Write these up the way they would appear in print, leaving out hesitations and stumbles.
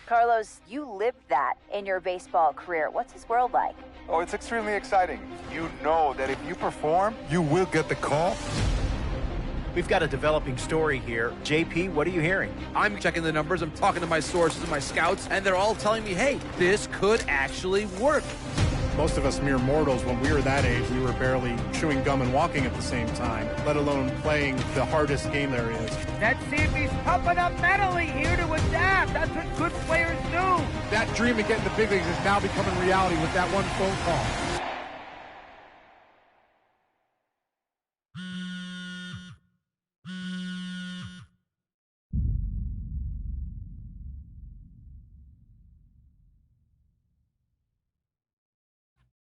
Carlos, you lived that in your baseball career. What's his world like? Oh, it's extremely exciting. You know that if you perform, you will get the call. We've got a developing story here. JP, what are you hearing? I'm checking the numbers. I'm talking to my sources and my scouts, and they're all telling me, hey, this could actually work. Most of us mere mortals, when we were that age, we were barely chewing gum and walking at the same time, let alone playing the hardest game there is. Let's see if he's pumping up mentally here to adapt. That's what good players do. That dream of getting the big leagues is now becoming reality with that one phone call.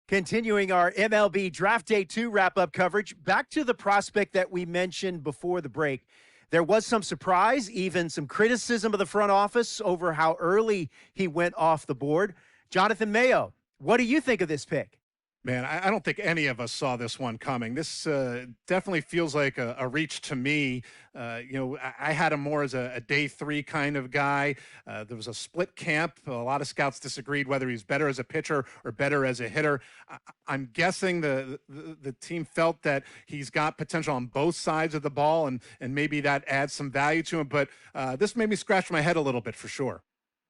Continuing our MLB Draft Day 2 wrap-up coverage, back to the prospect that we mentioned before the break. There was some surprise, even some criticism of the front office over how early he went off the board. Jonathan Mayo, what do you think of this pick? Man, I don't think any of us saw this one coming. This definitely feels like a reach to me. I had him more as a day 3 kind of guy. There was a split camp. A lot of scouts disagreed whether he's better as a pitcher or better as a hitter. I'm guessing the team felt that he's got potential on both sides of the ball, and maybe that adds some value to him. But this made me scratch my head a little bit for sure.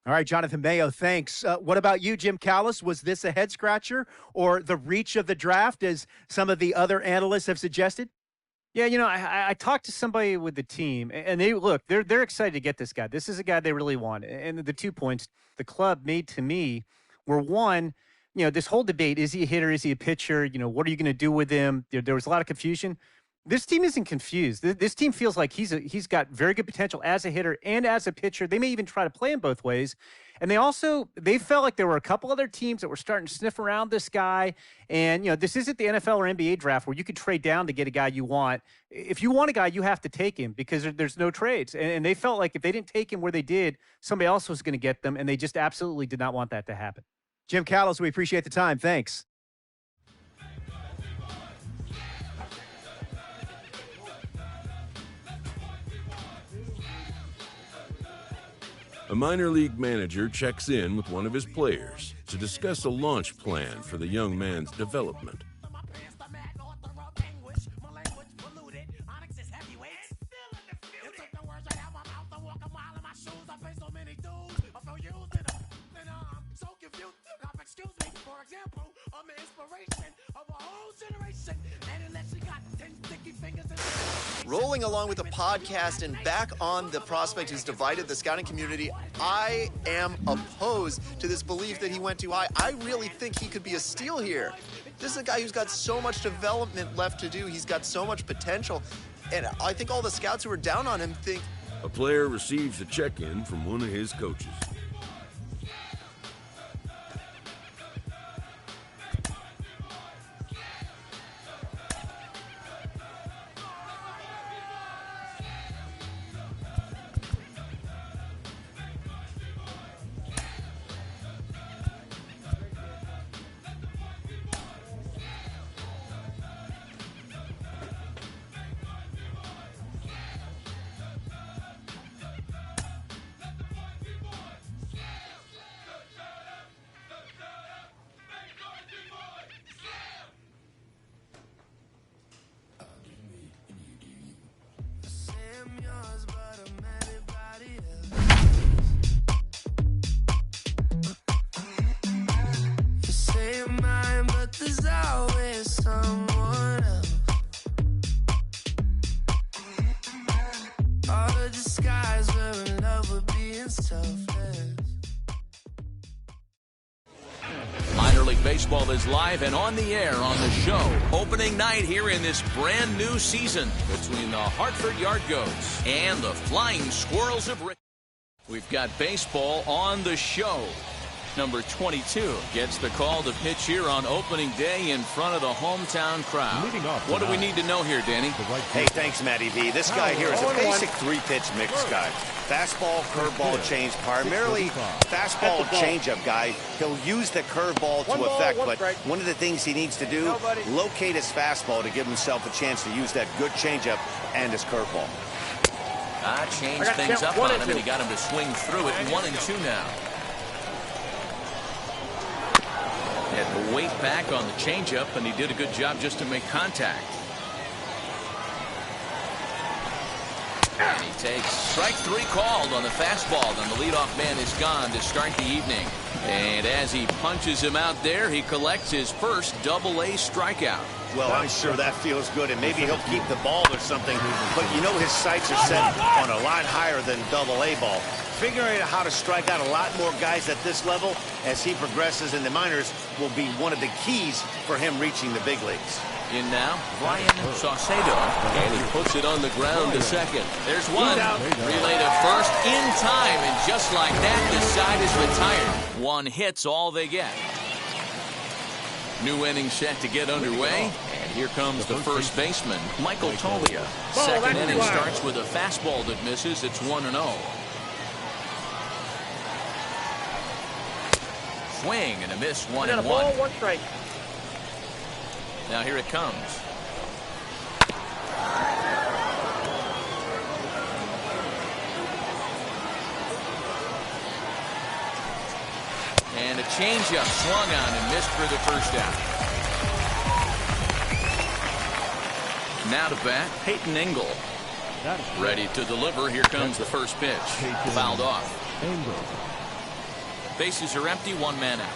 All right, Jonathan Mayo, thanks. What about you, Jim Callis? Was this a head-scratcher or the reach of the draft, as some of the other analysts have suggested? Yeah, I talked to somebody with the team, and they're excited to get this guy. This is a guy they really want. And the 2 points the club made to me were, one, this whole debate, is he a hitter, is he a pitcher? What are you going to do with him? There was a lot of confusion. This team isn't confused. This team feels like he's got very good potential as a hitter and as a pitcher. They may even try to play him both ways. And they felt like there were a couple other teams that were starting to sniff around this guy. And, this isn't the NFL or NBA draft where you could trade down to get a guy you want. If you want a guy, you have to take him because there's no trades. And they felt like if they didn't take him where they did, somebody else was going to get them. And they just absolutely did not want that to happen. Jim Callis, we appreciate the time. Thanks. A minor league manager checks in with one of his players to discuss a launch plan for the young man's development. Rolling along with the podcast and back on the prospect who's divided the scouting community, I am opposed to this belief that he went too high. I really think he could be a steal here. This is a guy who's got so much development left to do. He's got so much potential. And I think all the scouts who are down on him think... A player receives a check-in from one of his coaches. Baseball is live and on the air on the show. Opening night here in this brand new season between the Hartford Yard Goats and the Flying Squirrels of Richmond. We've got baseball on the show. Number 22 gets the call to pitch here on opening day in front of the hometown crowd. What do we need to know here, Danny? Hey, thanks, Matty V. This guy here is a basic 3-pitch mix guy. Fastball, curveball, change, primarily fastball changeup guy. He'll use the curveball to effect, but one of the things he needs to do, locate his fastball to give himself a chance to use that good changeup and his curveball. Changed things up on him, and he got him to swing through it. 1-2 now. Had the weight back on the changeup, and he did a good job just to make contact. And he takes strike 3 called on the fastball. Then the leadoff man is gone to start the evening. And as he punches him out there, he collects his first Double-A strikeout. Well, I'm sure that feels good, and maybe he'll keep the ball or something. But you know his sights are set on a lot higher than Double-A ball. Figuring out how to strike out a lot more guys at this level as he progresses in the minors will be one of the keys for him reaching the big leagues. In now, Brian Saucedo, and he puts it on the ground to second. There's one. Relay to first in time, and just like that, this side is retired. 1 hit's all they get. New inning set to get underway, and here comes the first baseman, Michael Tolia. Second inning starts with a fastball that misses. It's 1-0. Swing and a miss, 1-1. Now here it comes. And a changeup swung on and missed for the first out. Now to bat, Peyton Engel. Ready to deliver. Here comes the first pitch. Fouled off. Bases are empty, 1 man out.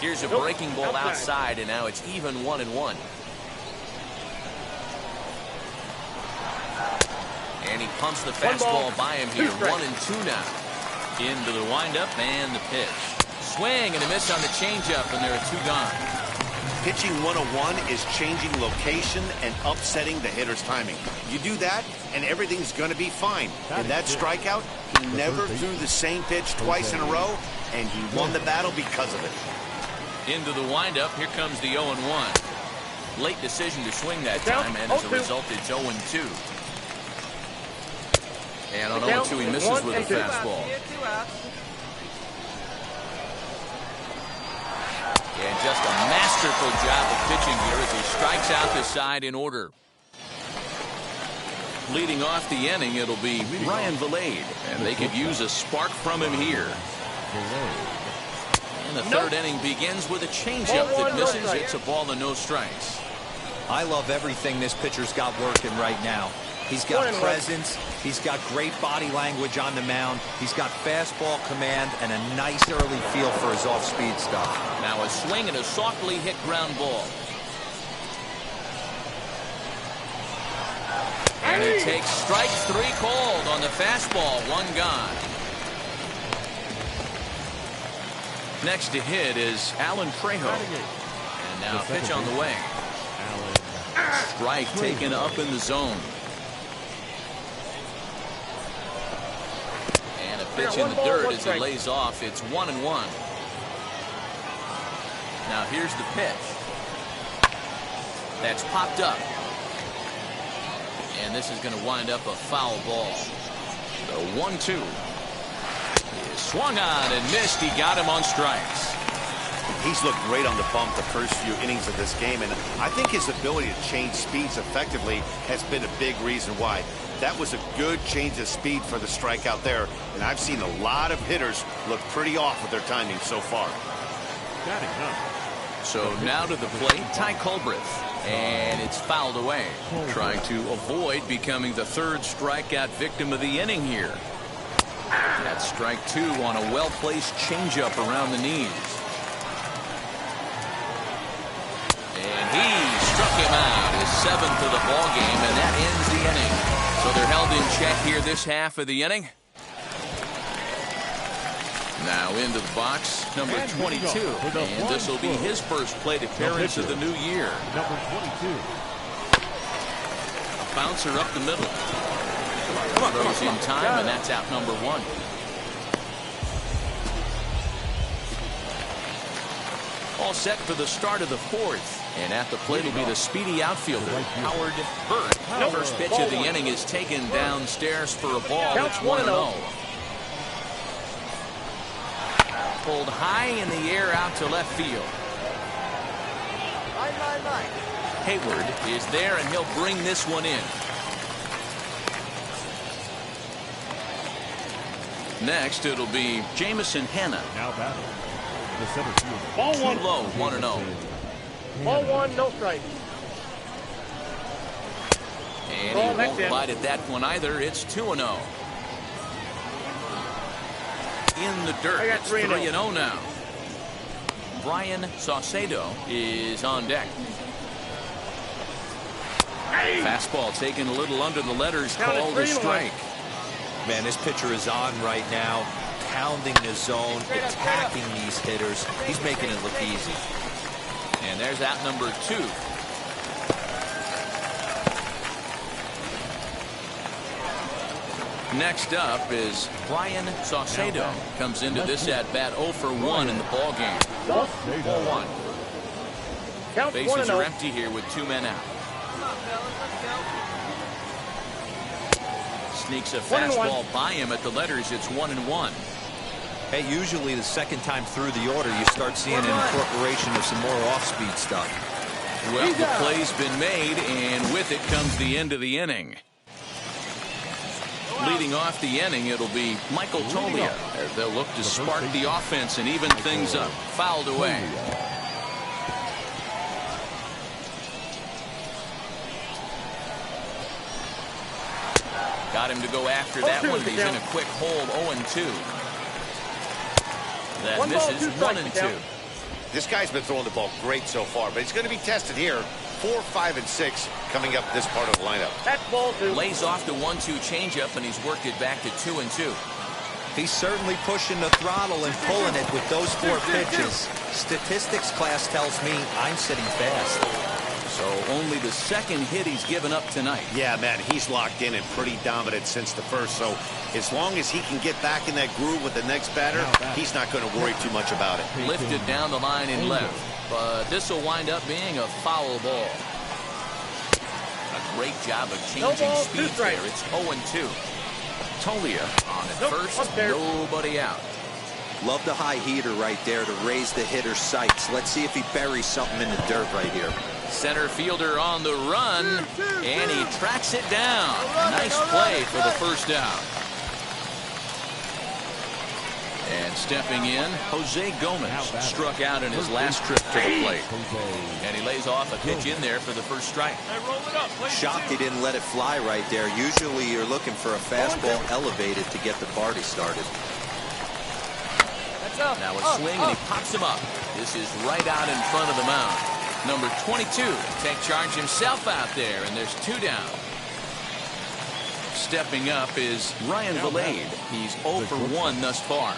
Here's a breaking ball outside, and now it's even 1-1. And he pumps the fastball by him here. 1-2 now. Into the windup and the pitch. Swing and a miss on the changeup, and there are 2 gone. Pitching 101 is changing location and upsetting the hitter's timing. You do that, and everything's going to be fine. In that strikeout, he never threw the same pitch twice in a row, and he won the battle because of it. Into the windup, here comes the 0-1. Late decision to swing that time, and as a result, it's 0-2. And on 0-2, he misses with a fastball. And just a masterful job of pitching here as he strikes out the side in order. Leading off the inning, it'll be Ryan Vilade, and they could use a spark from him here. And the third inning begins with a changeup that misses. It's a ball and no strikes. I love everything this pitcher's got working right now. He's got presence. He's got great body language on the mound. He's got fastball command and a nice early feel for his off-speed stuff. Now a swing and a softly hit ground ball. And he takes strike 3 called on the fastball. 1 gone. Next to hit is Alan Trejo. And now a pitch on the way. Strike taken up in the zone. And a pitch in the dirt as he lays off. It's 1-1. Now here's the pitch. That's popped up. And this is going to wind up a foul ball. The 1-2. Swung on and missed. He got him on strikes. He's looked great on the bump the first few innings of this game, and I think his ability to change speeds effectively has been a big reason why. That was a good change of speed for the strikeout there, and I've seen a lot of hitters look pretty off with their timing so far. So now to the plate, Ty Culbreth. And it's fouled away. Trying to avoid becoming the 3rd strikeout victim of the inning here. That's strike 2 on a well-placed changeup around the knees. And he struck him out, his 7th of the ball game, and that ends the inning. So they're held in check here this half of the inning. Now into the box, number 22, and this will be his first plate appearance of the new year. Number 22. A bouncer up the middle. Throws in time, and that's out number 1. All set for the start of the 4th. And at the plate will be the speedy outfielder, Howard Burt. The first pitch of the inning is taken downstairs for a ball. It's 1-0. Pulled high in the air out to left field. Hayward is there, and he'll bring this one in. Next, it'll be Jamison Hanna. Now batting. Ball Too one. low, 1-0. Ball one, no strike. And he won't bite at that one either. It's 2-0. In the dirt. It's 3-0 now. Brian Saucedo is on deck. Fastball taken a little under the letters, called a strike. Man, this pitcher is on right now, pounding the zone, attacking these hitters. He's making it look easy. And there's out number 2. Next up is Brian Saucedo. Comes into this at bat 0 for 1 in the ball game. 4-1. Bases are empty here with 2 men out. Sneaks a fastball by him at the letters. It's 1-1. Hey, usually the second time through the order, you start seeing an incorporation of some more off-speed stuff. Well, the play's been made, and with it comes the end of the inning. Leading off the inning, it'll be Michael Tolia. They'll look to spark the offense and even things up. Fouled away. Got him to go after that one. He's in a quick hold, 0-2. That misses, 1-2. This guy's been throwing the ball great so far, but he's going to be tested here. 4, 5, and 6 coming up this part of the lineup. That's ball 2. Lays off the 1-2 changeup, and he's worked it back to 2-2. He's certainly pushing the throttle and pulling it with those 4 pitches. Statistics class tells me I'm sitting fast. So only the second hit he's given up tonight. Yeah, man, he's locked in and pretty dominant since the first. So as long as he can get back in that groove with the next batter, he's not going to worry too much about it. Lifted down the line in left, but this will wind up being a foul ball. A great job of changing speed there. It's 0-2. Tolia on at first, nobody out. Love the high heater right there to raise the hitter's sights. Let's see if he buries something in the dirt right here. Center fielder on the run, and he tracks it down. Nice play for the first out. And stepping in, Jose Gomez struck out in his last trip to the plate. And he lays off a pitch in there for the first strike. Shocked he didn't let it fly right there. Usually you're looking for a fastball elevated to get the party started. Now a swing, and he pops him up. This is right out in front of the mound. Number 22 take charge himself out there, and there's 2 down. Stepping up is Ryan Valade. He's 0 for 1 thus far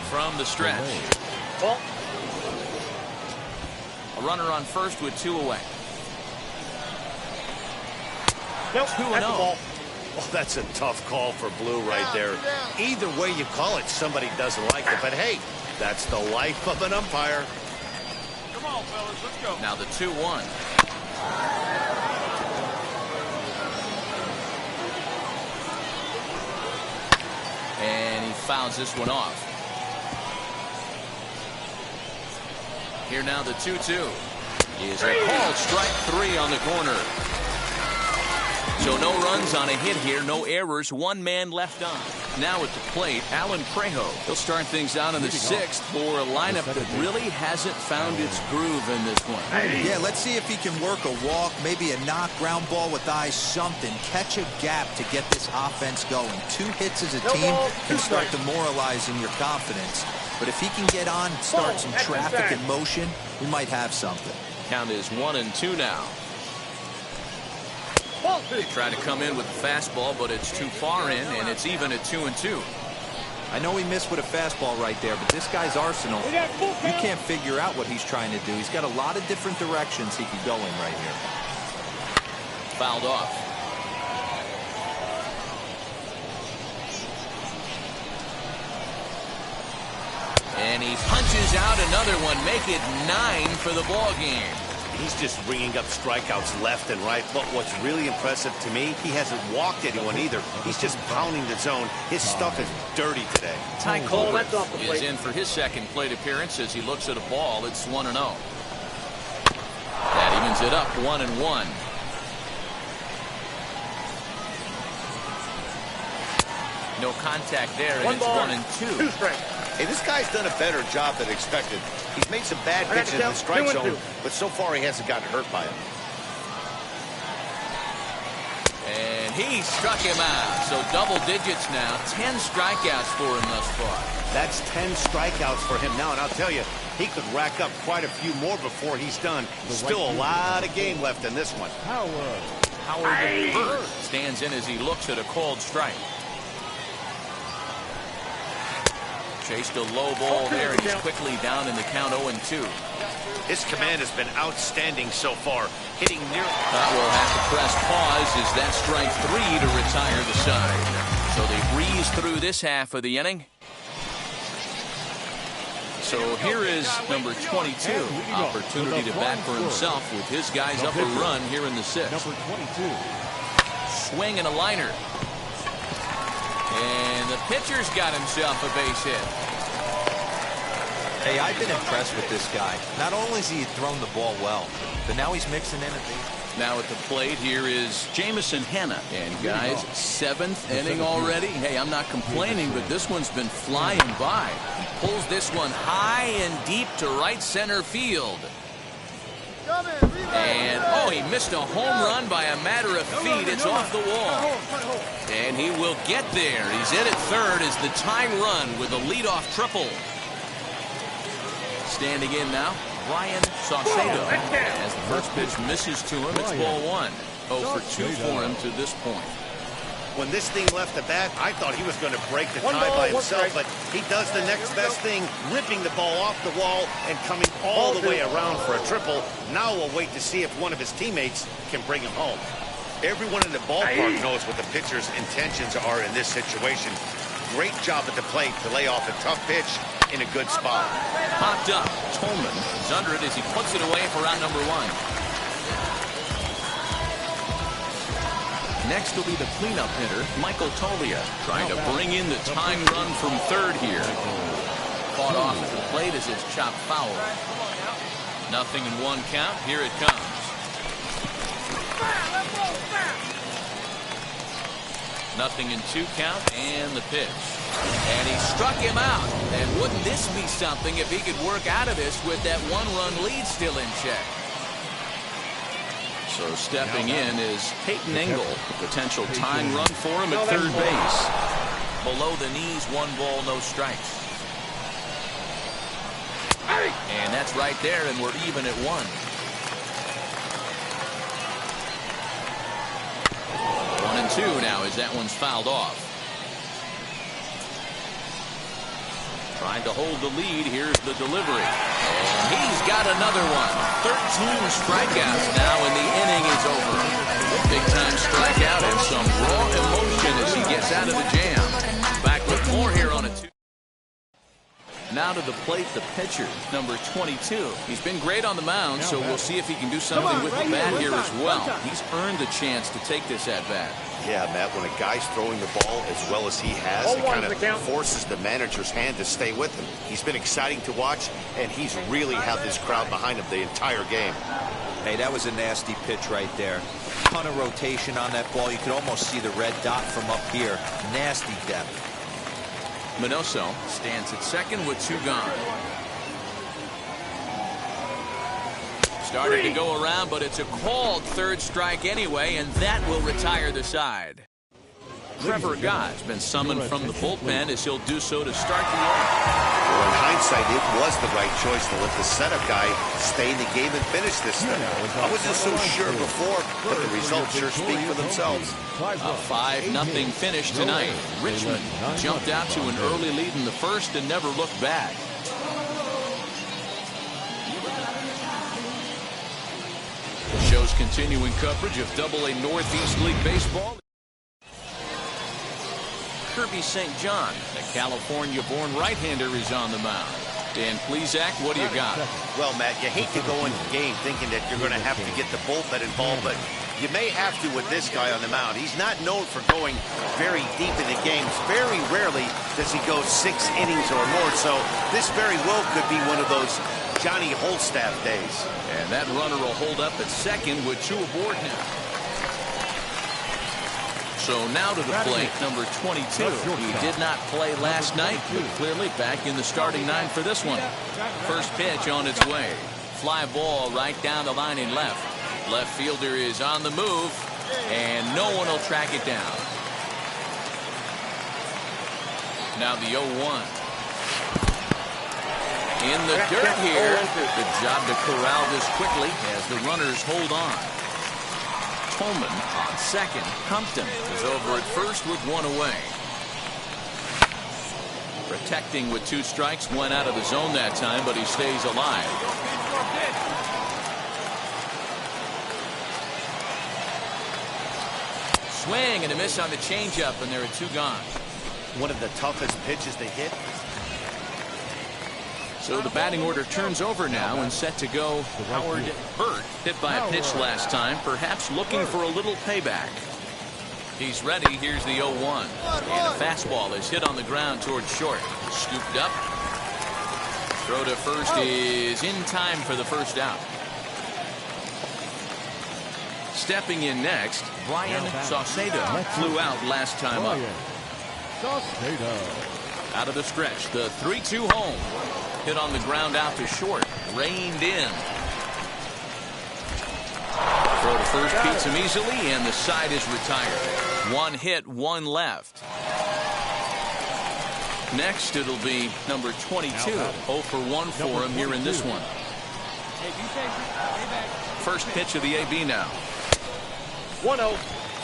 from the stretch. A runner on first with 2 away. 2-0. Well, that's a tough call for Blue right there. Either way you call it, somebody doesn't like it. But hey, that's the life of an umpire. Come on, fellas, let's go. Now the 2-1. And he fouls this one off. Here now the 2-2 is a called strike 3 on the corner. So no runs on a hit here, no errors, 1 man left on. Now at the plate, Alan Prejo. He'll start things out in the 6th for a lineup that really hasn't found its groove in this one. Yeah, let's see if he can work a walk, maybe a knock, ground ball with eyes, something. Catch a gap to get this offense going. 2 hits as a team can start demoralizing your confidence. But if he can get on, start some traffic in motion, we might have something. Count is 1-2 now. They try to come in with the fastball, but it's too far in, and it's even at 2-2. I know he missed with a fastball right there, but this guy's arsenal, you can't figure out what he's trying to do. He's got a lot of different directions he could go in right here. Fouled off. And he punches out another one, make it 9 for the ball game. He's just ringing up strikeouts left and right. But what's really impressive to me, he hasn't walked anyone either. He's just pounding the zone. His stuff is dirty today. Ty Colbert is in for his second plate appearance as he looks at a ball. It's 1-0. That evens it up 1-1. No contact there, and it's 1-2. Hey, this guy's done a better job than expected. He's made some bad pitches in the strike zone, but so far he hasn't gotten hurt by him. And he struck him out. So double digits now. 10 strikeouts for him thus far. That's 10 strikeouts for him now, and I'll tell you, he could rack up quite a few more before he's done. Still a lot of game left in this one. Howard the first stands in as he looks at a called strike. Chased a low ball there, and he's quickly down in the count 0-2. His command has been outstanding so far, hitting near. We'll have to press pause as that strike 3 to retire the side. So they breeze through this half of the inning. So here is number 22. Opportunity to bat for himself with his guys up a run here in the 6th. Number 22. Swing and a liner. And the pitcher's got himself a base hit. Hey, I've been impressed with this guy. Not only has he thrown the ball well, but now he's mixing in a base. Now at the plate, here is Jamison Hanna. And guys, 7th inning already. Hey, I'm not complaining, but this one's been flying by. He pulls this one high and deep to right center field. And, oh, he missed a home run by a matter of feet. It's off the wall. And he will get there. He's in at third as the tying run with a leadoff triple. Standing in now, Ryan Saucedo. As the first pitch misses to him, it's ball 1. 0 for 2 for him to this point. When this thing left the bat, I thought he was going to break the tie by himself, but he does the next best thing, ripping the ball off the wall and coming all the way around for a triple. Now we'll wait to see if one of his teammates can bring him home. Everyone in the ballpark knows what the pitcher's intentions are in this situation. Great job at the plate to lay off a tough pitch in a good spot. Popped up. Tolman is under it as he puts it away for out number 1. Next will be the cleanup hitter, Michael Tolia, trying to bring in the tying run from third here. Fought off at the plate as it's chopped foul. 0-1 count. Here it comes. Nothing in 2 count, and the pitch. And he struck him out. And wouldn't this be something if he could work out of this with that 1-run lead still in check? So stepping in is Peyton Engel, the potential tying run for him at third base. Below the knees, 1 ball, no strikes. And that's right there, and we're even at 1. 1-2 now as that one's fouled off. Trying to hold the lead. Here's the delivery. And he's got another one. 13 strikeouts now, and the inning is over. Big-time strikeout and some raw emotion as he gets out of the jam. Back with more here on a 2. Now to the plate, the pitcher, number 22. He's been great on the mound, so we'll see if he can do something with the bat here as well. He's earned a chance to take this at-bat. Yeah, Matt, when a guy's throwing the ball as well as he has, it kind of forces the manager's hand to stay with him. He's been exciting to watch, and he's really had this crowd behind him the entire game. Hey, that was a nasty pitch right there. Ton of rotation on that ball. You could almost see the red dot from up here. Nasty depth. Minoso stands at second with 2 gone. Started to go around, but it's a called third strike anyway, and that will retire the side. Trevor Gott's been summoned from the bullpen as he'll do so to start the inning. Well, in hindsight, it was the right choice to let the setup guy stay in the game and finish this thing. I wasn't so sure before, but the results sure speak for themselves. A 5-0 finish tonight. Richmond jumped out to an early lead in the first and never looked back. The show's continuing coverage of AA Northeast League Baseball. Kirby St. John, the California-born right-hander, is on the mound. Dan Plesac, what do you got? Well, Matt, you hate to go into the game thinking that you're going to have to get the bullpen involved, but you may have to with this guy on the mound. He's not known for going very deep in the games. Very rarely does he go 6 innings or more, so this very well could be one of those Johnny Holstaff days. And that runner will hold up at second with 2 aboard now. So now to the plate, number 22. He did not play last night, but clearly back in the starting 9 for this one. First pitch on its way. Fly ball right down the line in left. Left fielder is on the move, and no one will track it down. Now the 0-1. In the dirt here. Good job to corral this quickly as the runners hold on. Tolman on second. Compton is over at first with one away. Protecting with 2 strikes. Went out of the zone that time, but he stays alive. Swing and a miss on the changeup, and there are 2 gone. One of the toughest pitches to hit. So the batting order turns over now and set to go. Howard Burt hit by a pitch last time, perhaps looking for a little payback. He's ready. Here's the 0-1. And a fastball is hit on the ground towards short. Scooped up. Throw to first is in time for the first out. Stepping in next, Brian Saucedo flew out last time up. Out of the stretch, the 3-2 home. Hit on the ground out to short. Reined in. Throw to first beats him easily, and the side is retired. 1 hit, 1 left. Next, it'll be number 22. 0 for 1 for him here in this one. First pitch of the AB now. 1-0.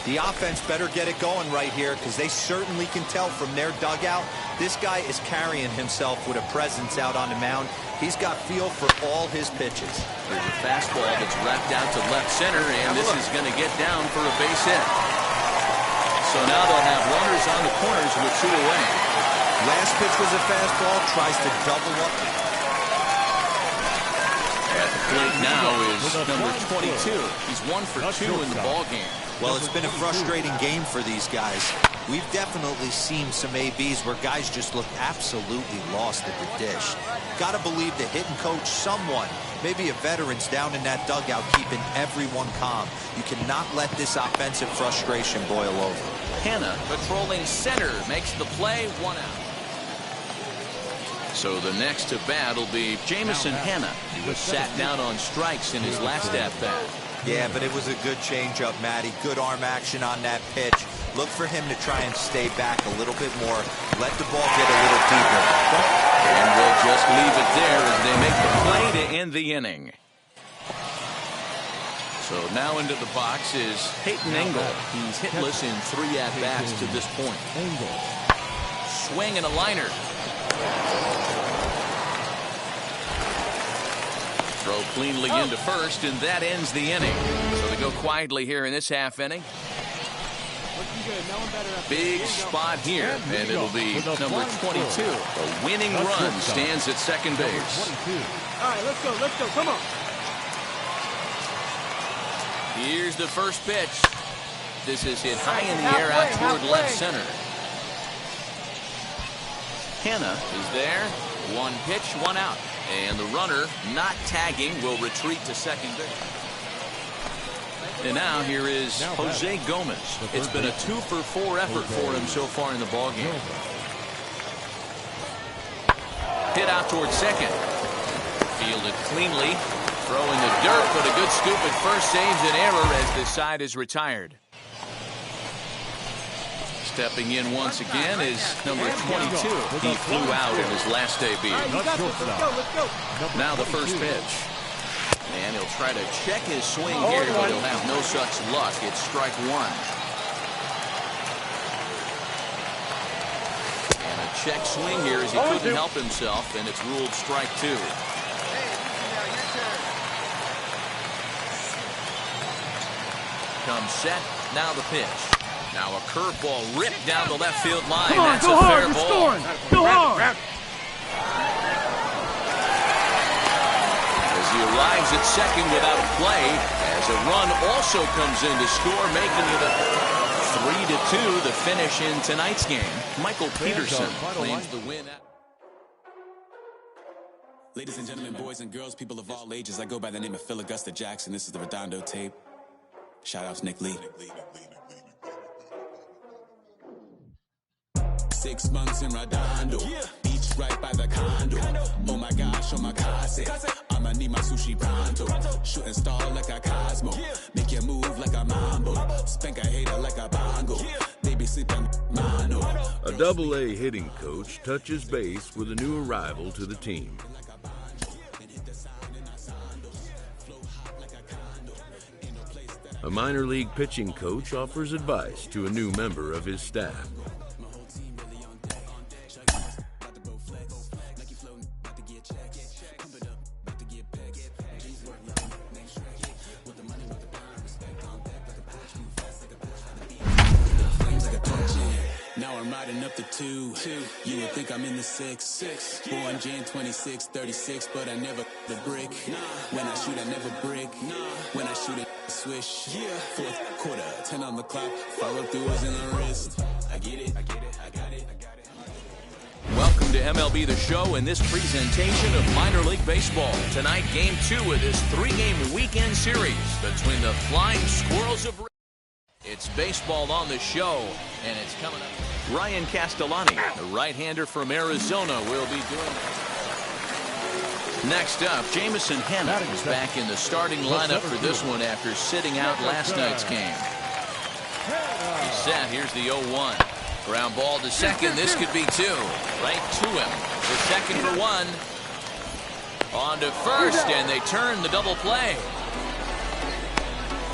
The offense better get it going right here, because they certainly can tell from their dugout this guy is carrying himself with a presence out on the mound. He's got feel for all his pitches. There's a fastball that's wrapped out to left center, and this is going to get down for a base hit. So now they'll have runners on the corners with 2 away. Last pitch was a fastball, tries to double up. At the plate now is number 22. He's 1 for 2 in the ball game. Well, it's been a frustrating game for these guys. We've definitely seen some ABs where guys just look absolutely lost at the dish. Got to believe the hitting coach, someone, maybe a veteran's down in that dugout, keeping everyone calm. You cannot let this offensive frustration boil over. Hanna patrolling center makes the play, 1 out. So the next to bat will be Jamison Hanna. He was sat down on strikes in his last at-bat. Yeah, but it was a good changeup, Matty. Good arm action on that pitch. Look for him to try and stay back a little bit more. Let the ball get a little deeper. And we'll just leave it there as they make the play to end the inning. So now into the box is Peyton Engel. He's hitless in 3 at-bats to this point. Swing and a liner. Throw cleanly into first, and that ends the inning. So they go quietly here in this half inning. Big spot here, and it'll be number 22. A winning run stands at second base. All right, let's go, come on. Here's the first pitch. This is hit high in the air out toward left center. Hanna is there. 1 pitch, 1 out. And the runner, not tagging, will retreat to second base. And now here is Jose Gomez. It's been a 2 for 4 effort for him so far in the ballgame. Hit out towards second. Fielded cleanly. Throw in the dirt, but a good scoop at first saves an error as the side is retired. Stepping in once again is number 22. He flew out in his last AB. Now the first pitch. And he'll try to check his swing here, but he'll have no such luck. It's strike 1. And a check swing here as he couldn't help himself, and it's ruled strike 2. Comes set. Now the pitch. Now a curveball ripped down the left field line. That's a fair ball. Go hard. As he arrives at second without a play, as a run also comes in to score, making it a 3-2, the finish in tonight's game. Michael Peterson claims the win. Ladies and gentlemen, boys and girls, people of all ages, I go by the name of Phil Augusta Jackson. This is the Redondo tape. Shout out to Nick Lee. 6 months in Redondo. Beach right by the condo. Oh my gosh, oh my casa. I'ma need my sushi pronto. Shooting star like a Cosmo. Make you move like a mambo. Spank a hater like a bongo. They be sleeping mano. A double-A hitting coach touches base with a new arrival to the team. A minor league pitching coach offers advice to a new member of his staff. Now I'm riding up the 2. You would think I'm in the 6. Born Jan 26, 36, but I never the brick. When I shoot, I never brick. When I shoot, I swish. Fourth quarter, 10 on the clock. Follow through is in the wrist. I get it. Welcome to MLB The Show in this presentation of minor league baseball. Tonight, Game 2 of this 3-game weekend series between the Flying Squirrels of... It's baseball on the show, and it's coming up. Ryan Castellani, the right-hander from Arizona, will be doing it. Next up, Jamison Hanna is back in the starting lineup for this one after sitting out last night's game. He's set. Here's the 0-1. Ground ball to second. This could be 2. Right to him. The second for 1. On to first, and they turn the double play.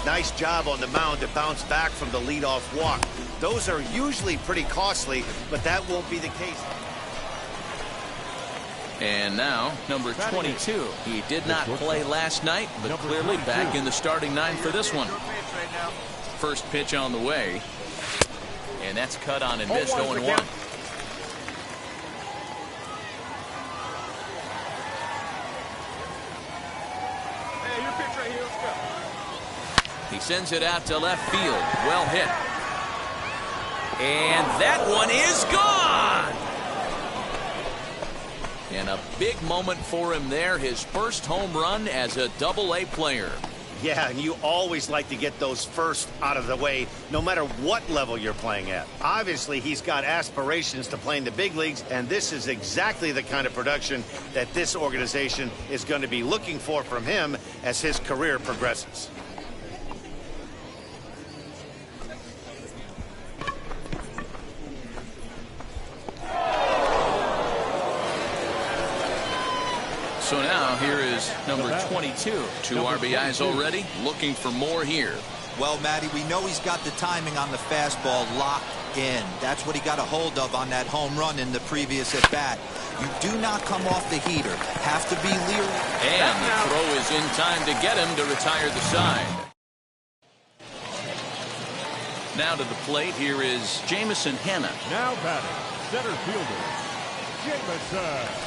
Nice job on the mound to bounce back from the leadoff walk. Those are usually pretty costly, but that won't be the case. And now, number 22. He did not play last night, but clearly back in the starting 9 for this one. First pitch on the way. And that's cut on and missed. 0-1. Hey, your pitch right here. Let's go. He sends it out to left field. Well hit. And that one is gone. And a big moment for him there. His first home run as a double-A player. Yeah, and you always like to get those first out of the way, no matter what level you're playing at. Obviously, he's got aspirations to play in the big leagues, and this is exactly the kind of production that this organization is going to be looking for from him as his career progresses. So now here is number 22. 2 RBIs already. Looking for more here. Well, Matty, we know he's got the timing on the fastball locked in. That's what he got a hold of on that home run in the previous at-bat. You do not come off the heater. Have to be leery. And the throw is in time to get him to retire the side. Now to the plate, here is Jamison Hanna. Now batting, center fielder, Jamison Hanna.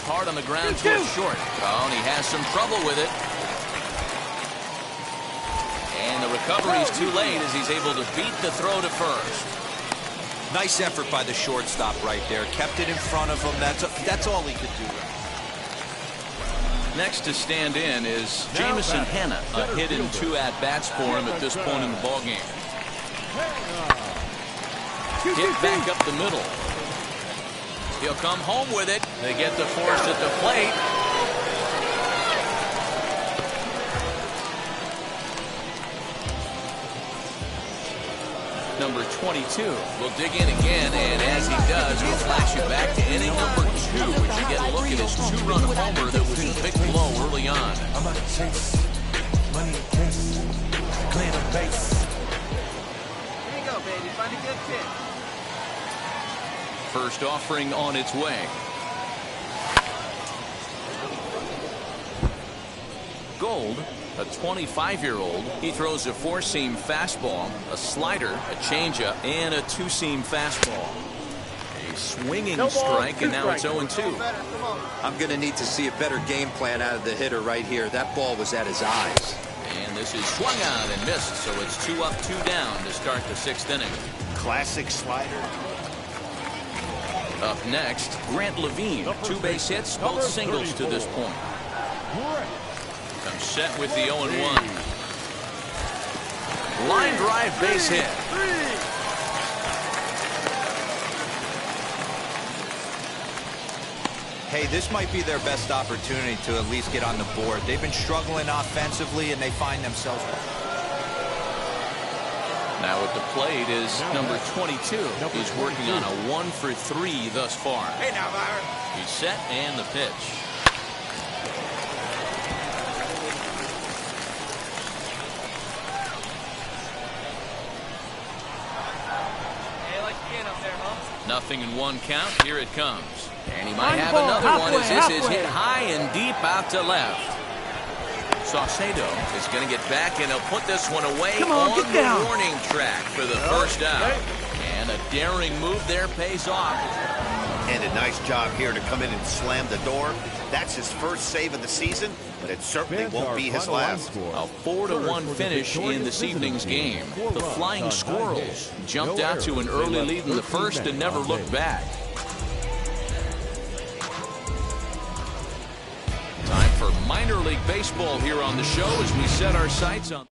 Hard on the ground towards short. Oh, and he has some trouble with it. And the recovery's too late as he's able to beat the throw to first. Nice effort by the shortstop right there. Kept it in front of him. That's all he could do. Next to stand in is Jamison Hanna. A hit in 2 at-bats for him at this point in the ballgame. Hit back up the middle. He'll come home with it. They get the force at the plate. Number 22 will dig in again, and as he does, we'll flash you back to inning number 2, which you get a look at his 2-run homer that was a big blow early on. I'm about to chase money and case, clear the base. Here you go, baby. Find a good pitch. First offering on its way. Gold, a 25-year-old, he throws a 4-seam fastball, a slider, a changeup, and a 2-seam fastball. A swinging strike, and now it's 0-2. I'm going to need to see a better game plan out of the hitter right here. That ball was at his eyes. And this is swung on and missed, so it's 2 up, 2 down to start the 6th inning. Classic slider. Up next, Grant Levine. 2 base hits, both singles to this point. Comes set with the 0-1. Line drive base hit. Hey, this might be their best opportunity to at least get on the board. They've been struggling offensively, and they find themselves... Now at the plate is number 22. He's working on a 1-for-3 thus far. Hey now, Myron. He's set and the pitch. Nothing in one count. Here it comes. And he might have another one as this is hit high and deep out to left. Saucedo is going to get back, and he'll put this one away on the warning track for the first out. And a daring move there pays off. And a nice job here to come in and slam the door. That's his first save of the season, but it certainly won't be his last. A 4-1 finish in this evening's game. The Flying Squirrels jumped out to an early lead in the first and never looked back. Time for minor league baseball here on the show as we set our sights on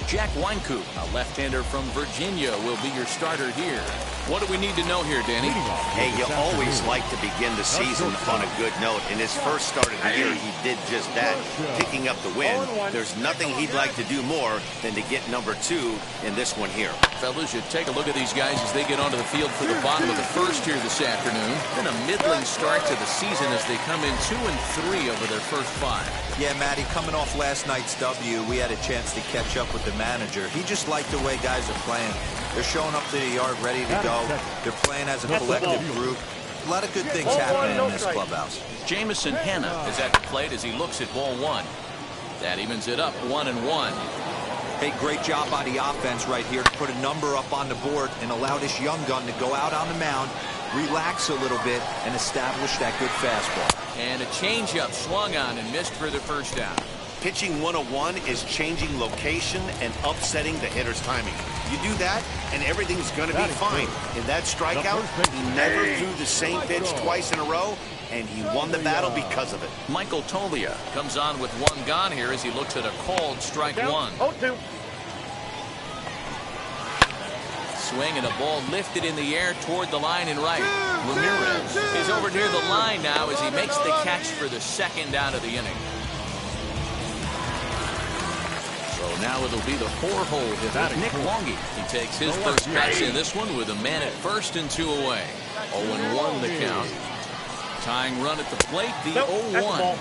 Jack Weinkoop, a left-hander from Virginia, will be your starter here. What do we need to know here, Danny? Hey, you always like to begin the season on a good note. In his first start of the year, he did just that, picking up the win. There's nothing he'd like to do more than to get number 2 in this one here. Fellas, you take a look at these guys as they get onto the field for the bottom of the first here this afternoon. Then a middling start to the season as they come in 2-3 over their first 5. Yeah, Matty, coming off last night's W, we had a chance to catch up with the manager. He just liked the way guys are playing. They're showing up to the yard ready to go. They're playing as a collective group. A lot of good things happening in this clubhouse. Jamison Hanna is at the plate as he looks at ball 1. That evens it up 1-1. Hey, great job by the offense right here to put a number up on the board and allow this young gun to go out on the mound, relax a little bit, and establish that good fastball. And a changeup swung on and missed for the first down. Pitching 101 is changing location and upsetting the hitter's timing. You do that, and everything's going to be fine. In that strikeout, he never threw the same pitch twice in a row, and he won the battle because of it. Michael Tolia comes on with 1 gone here as he looks at a called strike 1. 0-2. Swing and a ball lifted in the air toward the line and right. Ramirez is over near the line now as he makes the catch for the second out of the inning. So now it'll be the 4-hole hitter, Nick Longy. He takes his first bats in this one with a man at first and 2 away. 0-1 the count. Tying run at the plate, the 0-1.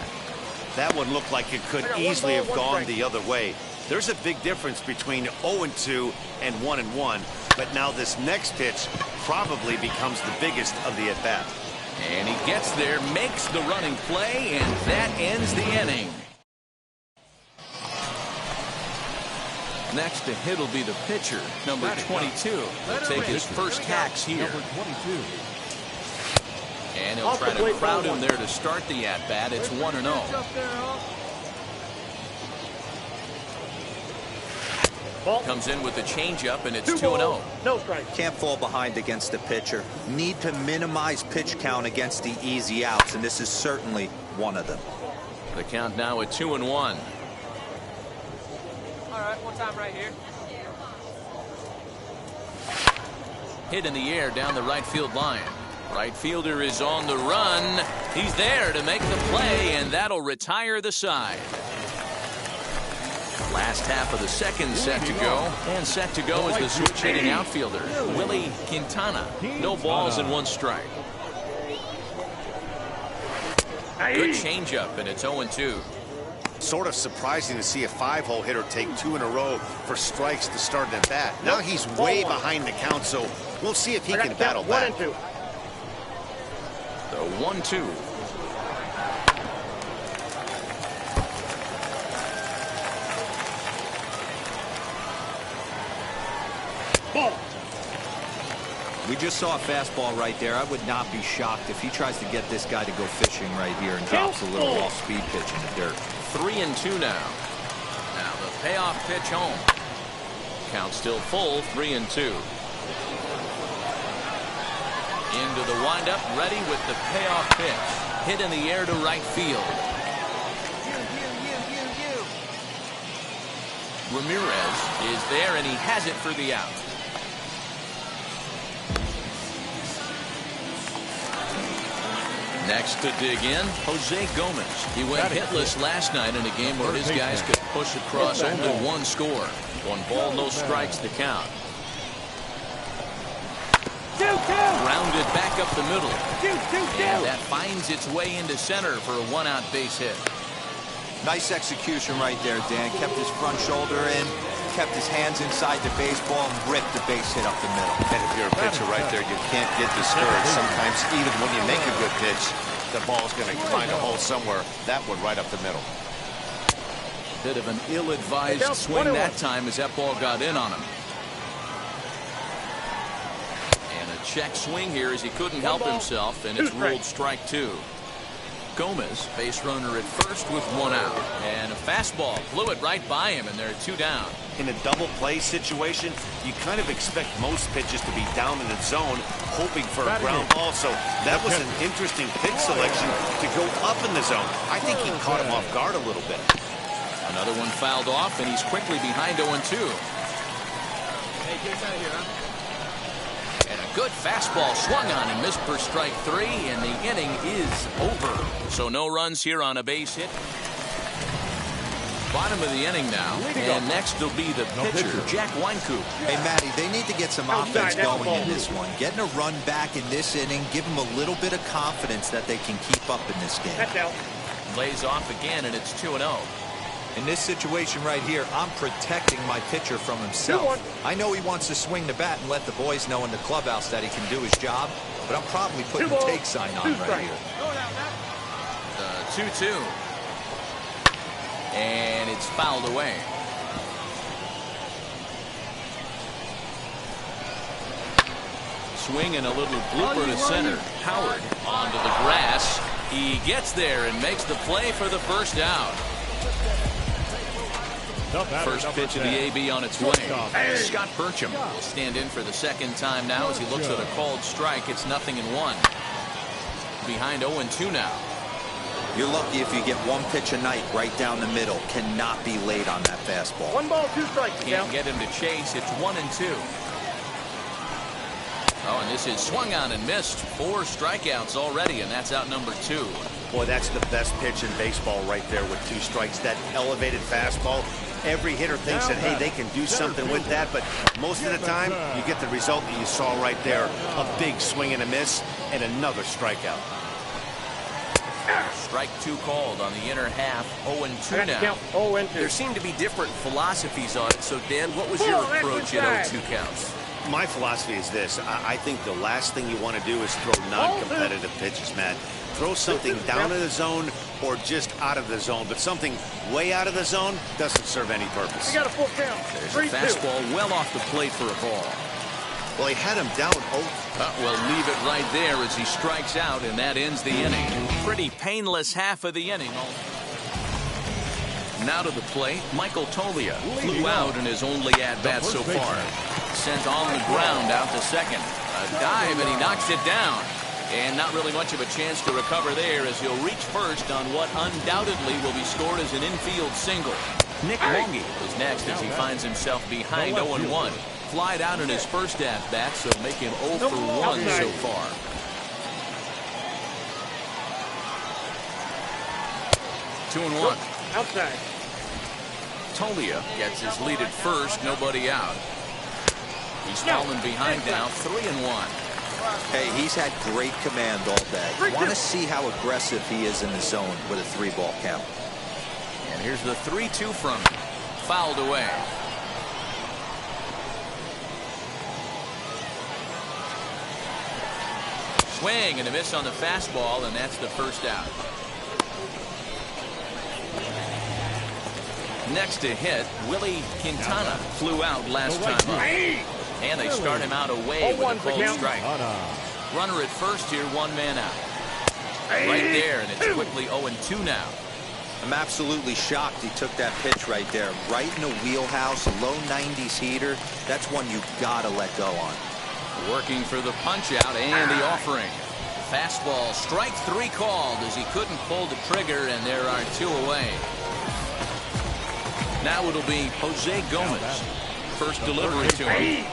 That one looked like it could easily have gone the other way. There's a big difference between 0-2 and 1-1, but now this next pitch probably becomes the biggest of the at-bat. And he gets there, makes the running play, and that ends the inning. Next to hit will be the pitcher, number 22. He'll take his first hacks here. And he'll try to crowd him there to start the at-bat. It's 1-0. Comes in with the changeup, and it's 2-0. No strike. Can't fall behind against the pitcher. Need to minimize pitch count against the easy outs, and this is certainly one of them. The count now at 2-1. All right, one time right here. Hit in the air down the right field line. Right fielder is on the run. He's there to make the play, and that'll retire the side. Last half of the second set to go, and set to go is the switch hitting outfielder, Willie Quintana. No balls and 1 strike. Good changeup, and it's 0-2. Sort of surprising to see a 5-hole hitter take 2 in a row for strikes to start an at-bat. Now he's way behind the count, so we'll see if he can battle back. 1-2. The 1-2. Ball. We just saw a fastball right there. I would not be shocked if he tries to get this guy to go fishing right here and drops a little off-speed pitch in the dirt. 3-2 now. Now the payoff pitch home. Count still full, 3-2. Into the windup, ready with the payoff pitch. Hit in the air to right field. Ramirez is there, and he has it for the out. Next to dig in, Jose Gomez. He went hitless last night in a game where his guys could push across only one score. 1 ball, no strikes to count. Grounded back up the middle. And that finds its way into center for a 1-out base hit. Nice execution right there, Dan. Kept his front shoulder in, kept his hands inside the baseball, and ripped the base hit up the middle. And if you're a pitcher right there, you can't get discouraged. Sometimes even when you make a good pitch, the ball's going to find a hole somewhere. That one right up the middle. Bit of an ill-advised swing that time as that ball got in on him. And a check swing here as he couldn't help himself, and it's ruled strike 2. Gomez, base runner at first with 1 out. And a fastball blew it right by him, and there are 2 down. In a double play situation, you kind of expect most pitches to be down in the zone, hoping for a ground ball. So that was an interesting pitch selection to go up in the zone. I think he caught him off guard a little bit. Another one fouled off, and he's quickly behind 0-2. Hey, get out of here, huh? And a good fastball swung on and missed for strike 3, and the inning is over. So no runs here on a base hit. Bottom of the inning now, and next will be the pitcher, Jack Weinkoop. Hey, Matty, they need to get some offense going in this one. Getting a run back in this inning, give them a little bit of confidence that they can keep up in this game. Lays off again, and it's 2-0. In this situation right here, I'm protecting my pitcher from himself. I know he wants to swing the bat and let the boys know in the clubhouse that he can do his job, but I'm probably putting a take sign on right here. 2-2. And it's fouled away. Swing and a little blooper to center. Howard onto the grass. He gets there and makes the play for the first out. First pitch of the AB on its way. Scott Burcham will stand in for the second time now as he looks at a called strike. It's 0-1. Behind 0-2 now. You're lucky if you get 1 pitch a night right down the middle. Cannot be late on that fastball. 1 ball, 2 strikes. Can't get him to chase. It's 1-2. Oh, and this is swung on and missed. 4 strikeouts already, and that's out number 2. Boy, that's the best pitch in baseball right there with 2 strikes. That elevated fastball. Every hitter thinks that, hey, they can do something with that, but most of the time, you get the result that you saw right there. A big swing and a miss, and another strikeout. Strike 2 called on the inner half. 0-2 now. There seem to be different philosophies on it. So, Dan, what was your approach at 0-2 counts? My philosophy is this. I think the last thing you want to do is throw non-competitive pitches, Matt. Throw something down in the zone or just out of the zone, but something way out of the zone doesn't serve any purpose. We got a full count. There's a fastball well off the plate for a ball. Well, he had him down 0. We'll leave it right there as he strikes out, and that ends the inning. Pretty painless half of the inning. Now to the plate, Michael Tolia flew out in his only at-bat so far. Sent on the ground out to second. A dive, and he knocks it down. And not really much of a chance to recover there as he'll reach first on what undoubtedly will be scored as an infield single. Nick Monge is next as he finds himself behind 0-1. Flied out in his first at-bat, so make him 0 for 1 so far. Two and 1. Outside. Tolia gets his lead at first, nobody out. He's fallen behind now, 3-1. Hey, he's had great command all day. Want to see how aggressive he is in the zone with a 3-ball count. And here's the 3-2 from him. Fouled away. Swing and a miss on the fastball, and that's the first out. Next to hit, Willie Quintana flew out last time up. And they start him out away with a cold strike. Runner at first here, 1 man out. Right there, and it's quickly 0-2 now. I'm absolutely shocked he took that pitch right there. Right in the wheelhouse, low 90s heater. That's one you gotta let go on. Working for the punch out and the offering. Fastball, strike 3 called as he couldn't pull the trigger, and there are 2 away. Now it'll be Jose Gomez. First delivery to him.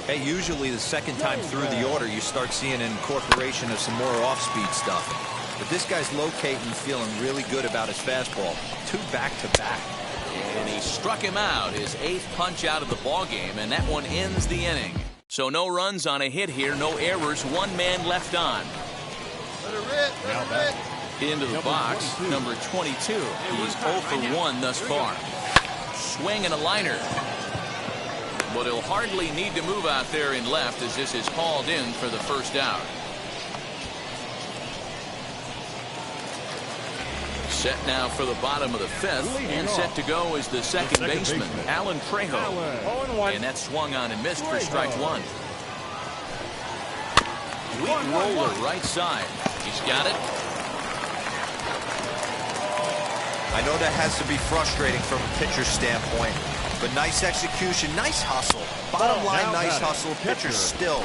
Hey, usually the second time through the order, you start seeing an incorporation of some more off-speed stuff. But this guy's locating, feeling really good about his fastball. 2 back-to-back. And he struck him out, his 8th punch out of the ballgame, and that one ends the inning. So no runs on a hit here, no errors, 1 man left on. Into the box, number 22. He's 0 for 1 thus far. Swing and a liner. But he'll hardly need to move out there in left as this is hauled in for the first out. Set now for the bottom of the 5th, and set to go is the second baseman, Alan Trejo. And that swung on and missed for strike 1. Weak roller right side. He's got it. I know that has to be frustrating from a pitcher's standpoint, but nice execution, nice hustle. Bottom line, nice hustle. Pitcher's still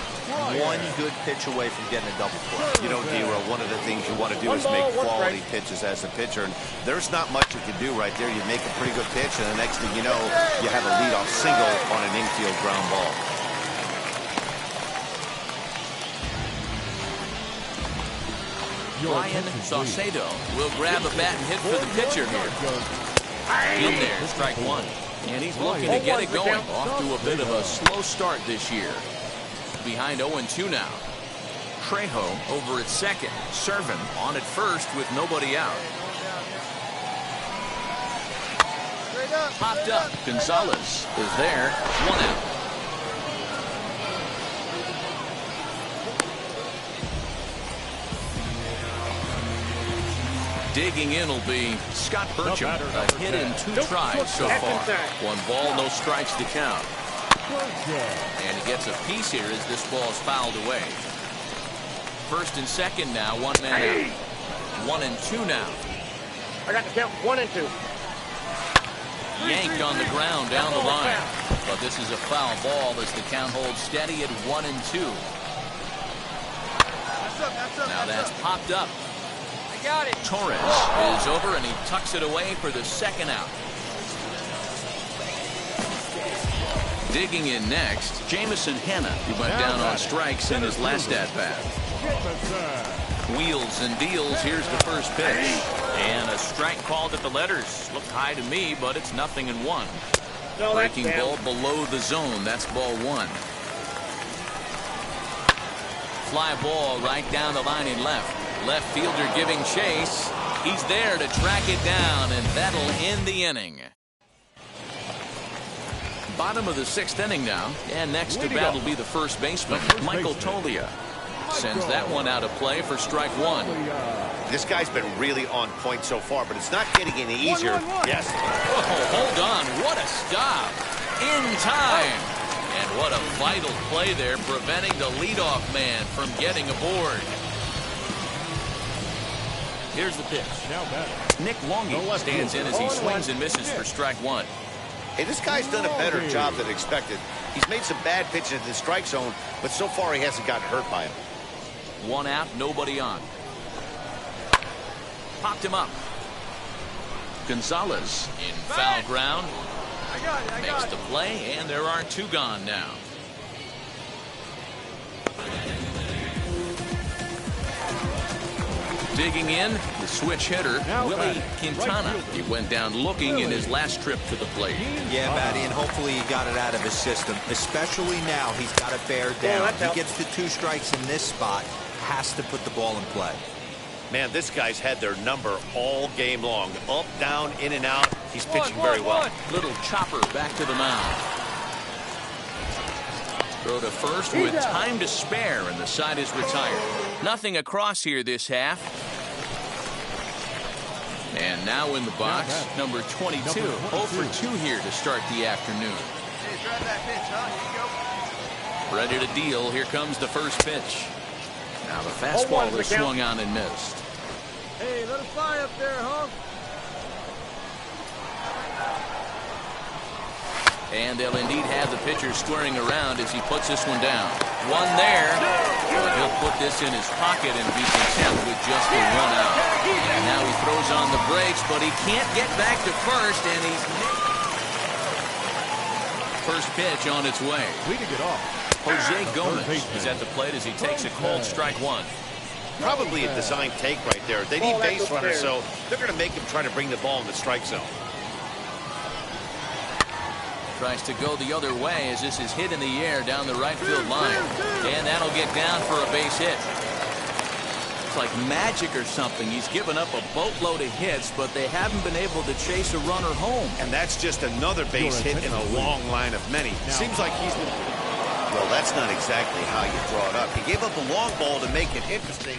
1 good pitch away from getting a double play. You know, D-Row, one of the things you want to do is make quality pitches as a pitcher, and there's not much you can do right there. You make a pretty good pitch, and the next thing you know, you have a leadoff single on an infield ground ball. Ryan Saucedo will grab a bat and hit for the pitcher here. In there, strike 1. And he's looking to get it going. Off to a bit of a slow start this year. Behind 0-2 now. Trejo over at second. Servin on at first with nobody out. Popped up. Gonzalez is there. 1 out. Digging in will be Scott Burcham. A hit in 2 tries so far. 1 ball, no strikes to count. And he gets a piece here as this ball is fouled away. First and second now, 1 man out. 1-2 now. I got the count 1 and 2. Yanked on the ground down the line. But this is a foul ball as the count holds steady at 1-2. Now that's popped up. Got it. Torres is over and he tucks it away for the second out. Digging in next, Jamison Hanna, who went down on strikes in his last at-bat. Wheels and deals. Here's the first pitch. And a strike called at the letters. Looked high to me, but it's 0-1. Breaking ball below the zone. That's ball 1. Fly ball right down the line in left. Left fielder giving chase. He's there to track it down, and that'll end the inning. Bottom of the 6th inning now, and next to bat will be the first baseman, Michael Tolia. Sends that one out of play for strike 1. This guy's been really on point so far, but it's not getting any easier. Yes. Oh, hold on. What a stop. In time. And what a vital play there, preventing the leadoff man from getting aboard. Here's the pitch. Nick Longy stands in as he swings and misses for strike 1. Hey, this guy's done a better job than expected. He's made some bad pitches in the strike zone, but so far he hasn't gotten hurt by him. 1 out, nobody on. Popped him up. Gonzalez in foul ground. Makes the play, and there are 2 gone now. Digging in, the switch hitter, Willie Quintana. He went down looking in his last trip to the plate. Yeah, Matty, and hopefully he got it out of his system. Especially now, he's got to bear down. He gets to 2 strikes in this spot, has to put the ball in play. Man, this guy's had their number all game long. Up, down, in and out. He's pitching very well. Little chopper back to the mound. Throw to first with time to spare, and the side is retired. Nothing across here this half. And now in the box, number 22. 0 for 2 here to start the afternoon. Ready to deal. Here comes the first pitch. Now the fastball is swung on and missed. Hey, let us fly up there, Hunk. And they'll indeed have the pitcher squaring around as he puts this one down. One there. But he'll put this in his pocket and be content with just the 1 out. And now he throws on the brakes, but he can't get back to first, and he's... First pitch on its way. Leading it off. Jose Gomez is at the plate as he takes a cold strike one. Probably a design take right there. They need base runners, so they're going to make him try to bring the ball in the strike zone. Tries to go the other way as this is hit in the air down the right field line. And that'll get down for a base hit. It's like magic or something. He's given up a boatload of hits, but they haven't been able to chase a runner home. And that's just another base hit in a long line of many. Seems like he's been... Well, that's not exactly how you draw it up. He gave up a long ball to make it interesting.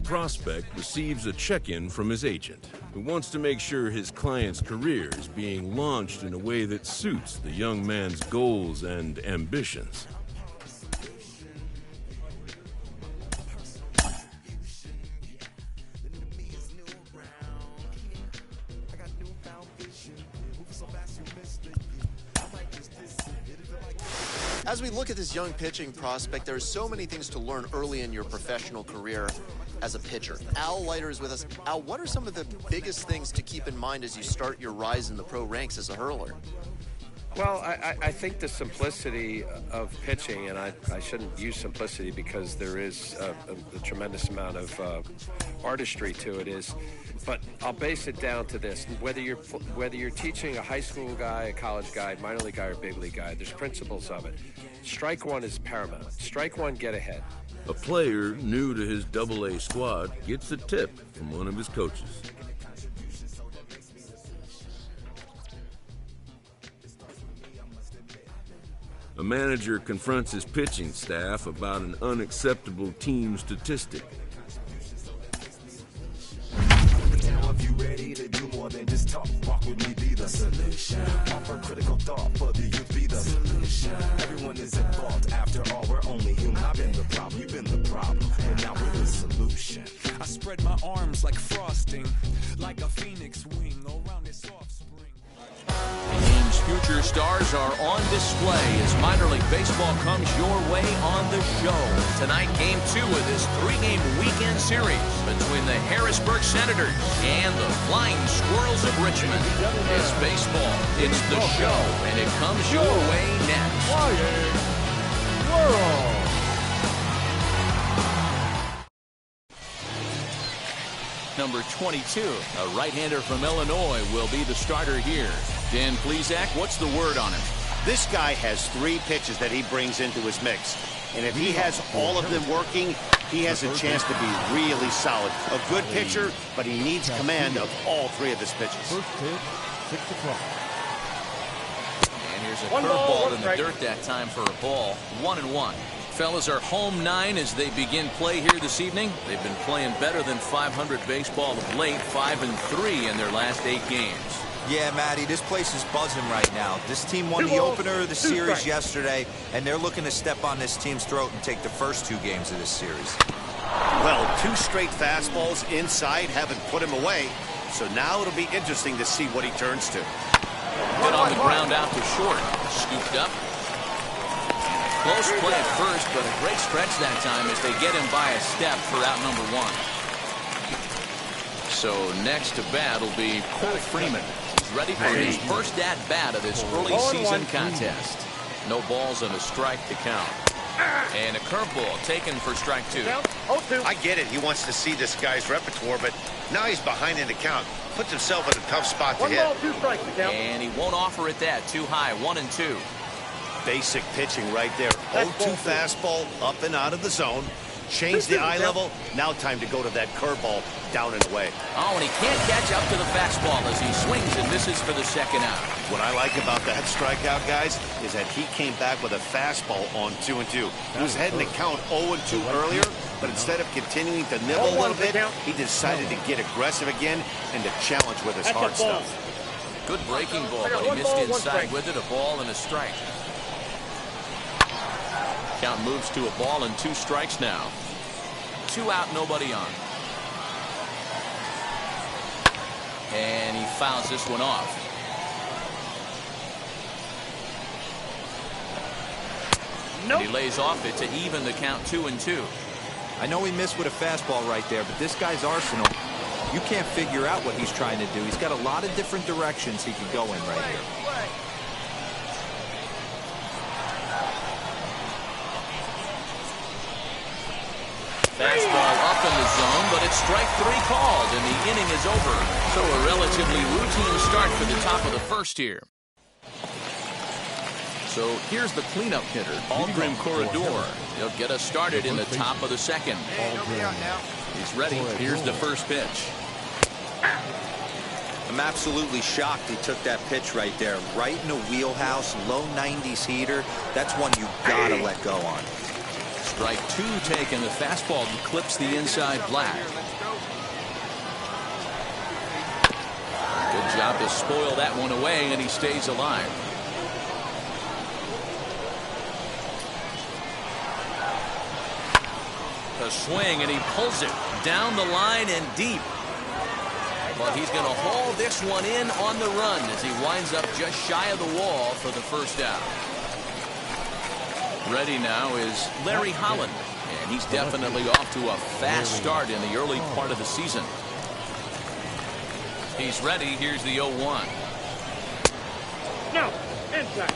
Prospect receives a check-in from his agent, who wants to make sure his client's career is being launched in a way that suits the young man's goals and ambitions. As we look at this young pitching prospect, there are so many things to learn early in your professional career as a pitcher. Al Leiter is with us. Al, what are some of the biggest things to keep in mind as you start your rise in the pro ranks as a hurler? Well, I think the simplicity of pitching, and I shouldn't use simplicity because there is a tremendous amount of artistry to it, but I'll base it down to this. Whether you're teaching a high school guy, a college guy, minor league guy, or big league guy, there's principles of it. Strike one is paramount. Strike one, get ahead. A player new to his AA squad gets a tip from one of his coaches. A manager confronts his pitching staff about an unacceptable team statistic. Now if you ready to do more than just talk, walk with me, be the solution. Offer critical thought for the youth, be the solution. Everyone is involved, after all, we're only human. I've been the problem, you've been the problem, and now we're the solution. I spread my arms like frosting, like a phoenix wing around this offspring. The team's future stars are on display as minor league baseball comes your way on the show. Tonight, Game 2 of this 3-game weekend series between the Harrisburg Senators and the Flying Squirrels of Richmond. It's baseball, it's the show, and it comes your way next. Flying Squirrels. Number 22, a right-hander from Illinois, will be the starter here. Dan Plesac, what's the word on him? This guy has 3 pitches that he brings into his mix. And if he has all of them working, he has a chance to be really solid. A good pitcher, but he needs command of all 3 of his pitches. First pitch, 6 o'clock. And here's a curveball in the dirt that time for a ball. 1-1. Fellas are home 9 as they begin play here this evening. They've been playing better than 500 baseball of late, 5-3 in their last 8 games. Yeah, Matty, this place is buzzing right now. This team won the opener of the series yesterday, and they're looking to step on this team's throat and take the first 2 games of this series. Well, 2 straight fastballs inside haven't put him away, so now it'll be interesting to see what he turns to. Hit on the ground out to short. Scooped up. Close play at first, but a great stretch that time as they get him by a step for out number 1. So next to bat will be Cole Freeman. He's ready for his first at-bat of this early season contest. No balls and a strike to count. And a curveball taken for strike 2. I get it. He wants to see this guy's repertoire, but now he's behind in the count. Puts himself in a tough spot to hit. 1 ball, 2 strikes to count. And he won't offer it that. Too high. 1-2. Basic pitching right there. 0-2 fastball up and out of the zone. Change the eye level. Now time to go to that curveball down and away. Oh, and he can't catch up to the fastball as he swings and misses for the second out. What I like about that strikeout, guys, is that he came back with a fastball on 2-2. He was heading to count 0-2 earlier, but instead of continuing to nibble a little bit, he decided to get aggressive again and to challenge with his hard stuff. Good breaking ball, but he missed inside with it. A ball and a strike. Count moves to a ball and 2 strikes now. 2 out, nobody on. And he fouls this one off. Nope. He lays off it to even the count 2-2. I know he missed with a fastball right there, but this guy's arsenal, you can't figure out what he's trying to do. He's got a lot of different directions he could go in right here. Fastball up in the zone, but it's strike 3 called, and the inning is over. So a relatively routine start for the top of the first here. So here's the cleanup hitter, Aldrin Corredor. He'll get us started in the top of the second. He's ready. Here's the first pitch. I'm absolutely shocked he took that pitch right there. Right in the wheelhouse, low 90s heater. That's one you gotta let go on. Strike 2 taken. The fastball clips the inside black. Good job to spoil that one away, and he stays alive. A swing, and he pulls it down the line and deep. But he's going to haul this one in on the run as he winds up just shy of the wall for the first out. Ready now is Larry Holland, and he's definitely off to a fast start in the early part of the season. He's ready. Here's the 0-1. No, inside.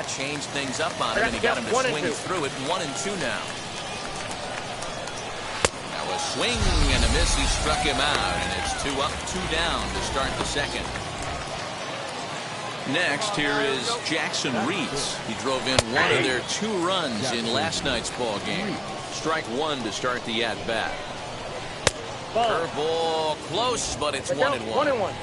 Changed things up on him, and he got him to swing through it. 1-2 now. Now a swing and a miss. He struck him out, and it's 2 up, 2 down to start the second. Next, here is Jackson Reitz. He drove in one of their 2 runs in last night's ball game. Strike 1 to start the at-bat. Curveball close, but it's 1-1. 1-1.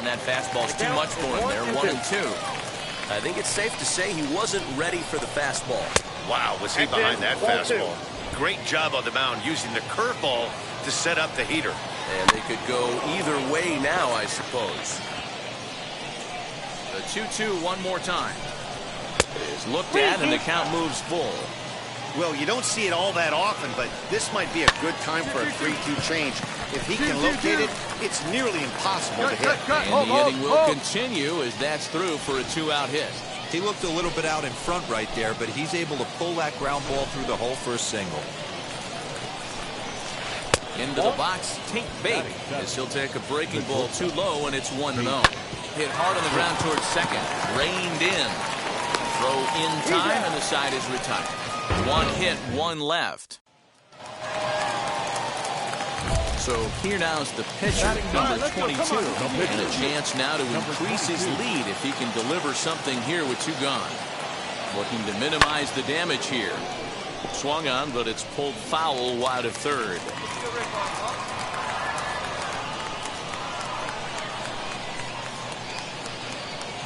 That fastball's too much for him there. 1-2. I think it's safe to say he wasn't ready for the fastball. Wow, was he behind that fastball? Great job on the mound using the curveball to set up the heater. And they could go either way now, I suppose. The 2-2 one more time. It is looked at, and the count moves full. Well, you don't see it all that often, but this might be a good time for a 3-2 change. If he can locate it, it's nearly impossible to hit. And the inning will continue as that's through for a 2-out hit. He looked a little bit out in front right there, but he's able to pull that ground ball through the hole for a single. Into the box, Tink Bate, as he'll take a breaking ball too low, and it's 1-0. Hit hard on the ground towards second. Reined in. Throw in time, and the side is retired. 1 hit, 1 left. So here now is the pitcher, number 22. And a chance now to increase his lead if he can deliver something here with 2 gone. Looking to minimize the damage here. Swung on, but it's pulled foul wide of third.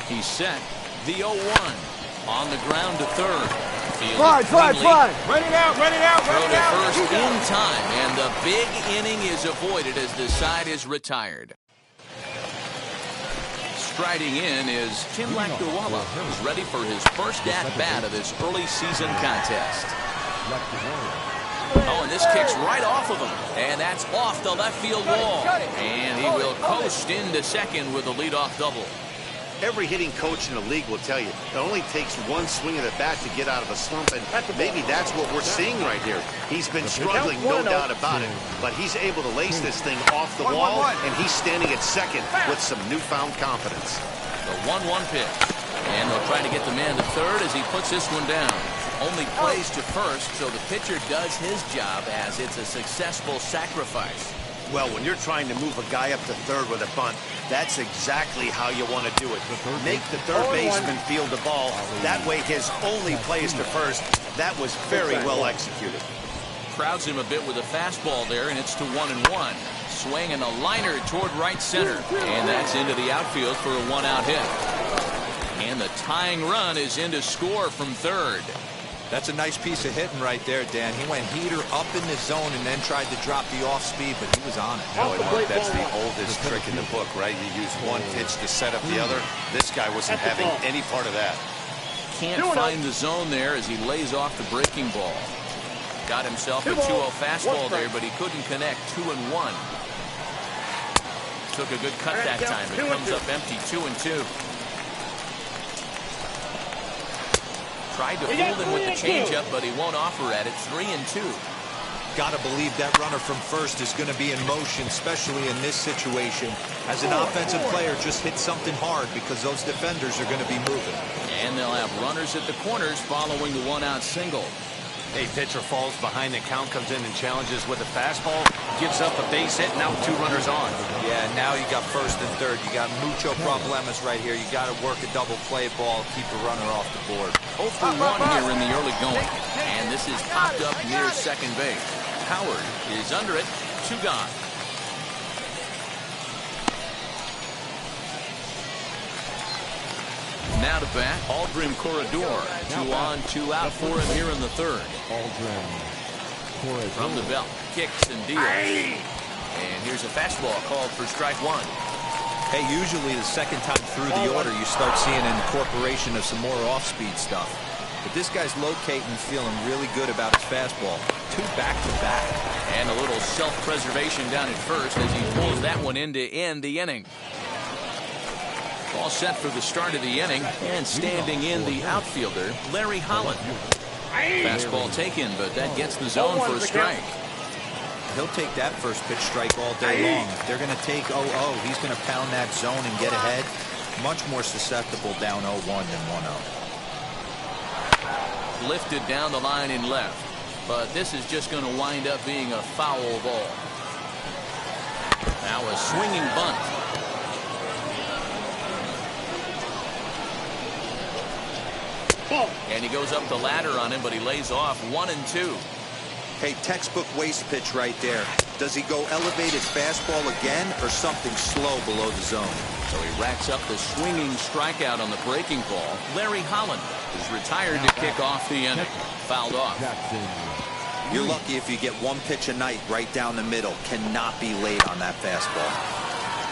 He's set. The 0-1 on the ground to third. Fly. Run it out. Throw to first in time, and the big inning is avoided as the side is retired. Striding in is Tim Lakdawala, who's ready for his first at-bat of this early season contest. Oh, and this kicks right off of him, and that's off the left field wall. And he will coast into second with a leadoff double. Every hitting coach in the league will tell you it only takes 1 swing of the bat to get out of a slump, and maybe that's what we're seeing right here. He's been struggling, no doubt about it, but he's able to lace this thing off the wall, and he's standing at second with some newfound confidence. The 1-1 pitch, and they'll try to get the man to third as he puts this one down. Only plays to first, so the pitcher does his job as it's a successful sacrifice. Well, when you're trying to move a guy up to third with a bunt, that's exactly how you want to do it. Make the third baseman field the ball. That way his only play is to first. That was very well executed. Crowds him a bit with a fastball there, and it's to 1-1. Swing and a liner toward right center. And that's into the outfield for a 1-out hit. And the tying run is in to score from third. That's a nice piece of hitting right there, Dan. He went heater up in the zone and then tried to drop the off speed, but he was on it. Mark, that's the oldest trick in the book, right? You use one pitch to set up the other. This guy wasn't having any part of that. Can't find the zone there as he lays off the breaking ball. Got himself a 2-0 fastball there, but he couldn't connect. 2-1. Took a good cut that time. It comes up empty. 2-2. Tried to fool him with the changeup, but he won't offer at it. 3-2. Got to believe that runner from first is going to be in motion, especially in this situation. As an offensive player, just hit something hard because those defenders are going to be moving. And they'll have runners at the corners following the one-out single. A pitcher falls behind the count, comes in and challenges with a fastball, gives up a base hit, now 2 runners on. Yeah, now you got first and third. You got mucho problemas right here. You got to work a double play ball, keep a runner off the board. 0-1 here in the early going. And this is popped up near second base. Howard is under it. 2 gone. Now to bat, Aldrin Corredor. 2 on, 2 out for him here in the third. From the belt, kicks and deals. And here's a fastball called for strike 1. Hey, usually the second time through the order, you start seeing an incorporation of some more off-speed stuff. But this guy's locating and feeling really good about his fastball. 2 back-to-back. And a little self-preservation down at first as he pulls that one in to end the inning. All set for the start of the inning, and standing in the outfielder, Larry Holland. Fastball taken, but that gets the zone for a strike. He'll take that first pitch strike all day long. If they're going to take 0-0, he's going to pound that zone and get ahead. Much more susceptible down 0-1 than 1-0. Lifted down the line in left, but this is just going to wind up being a foul ball. Now a swinging bunt. And he goes up the ladder on him, but he lays off 1-2. Hey, textbook waste pitch right there. Does he go elevated fastball again or something slow below the zone? So he racks up the swinging strikeout on the breaking ball. Larry Holland is retired to kick off the inning. Fouled off. You're lucky if you get 1 pitch a night right down the middle. Cannot be late on that fastball.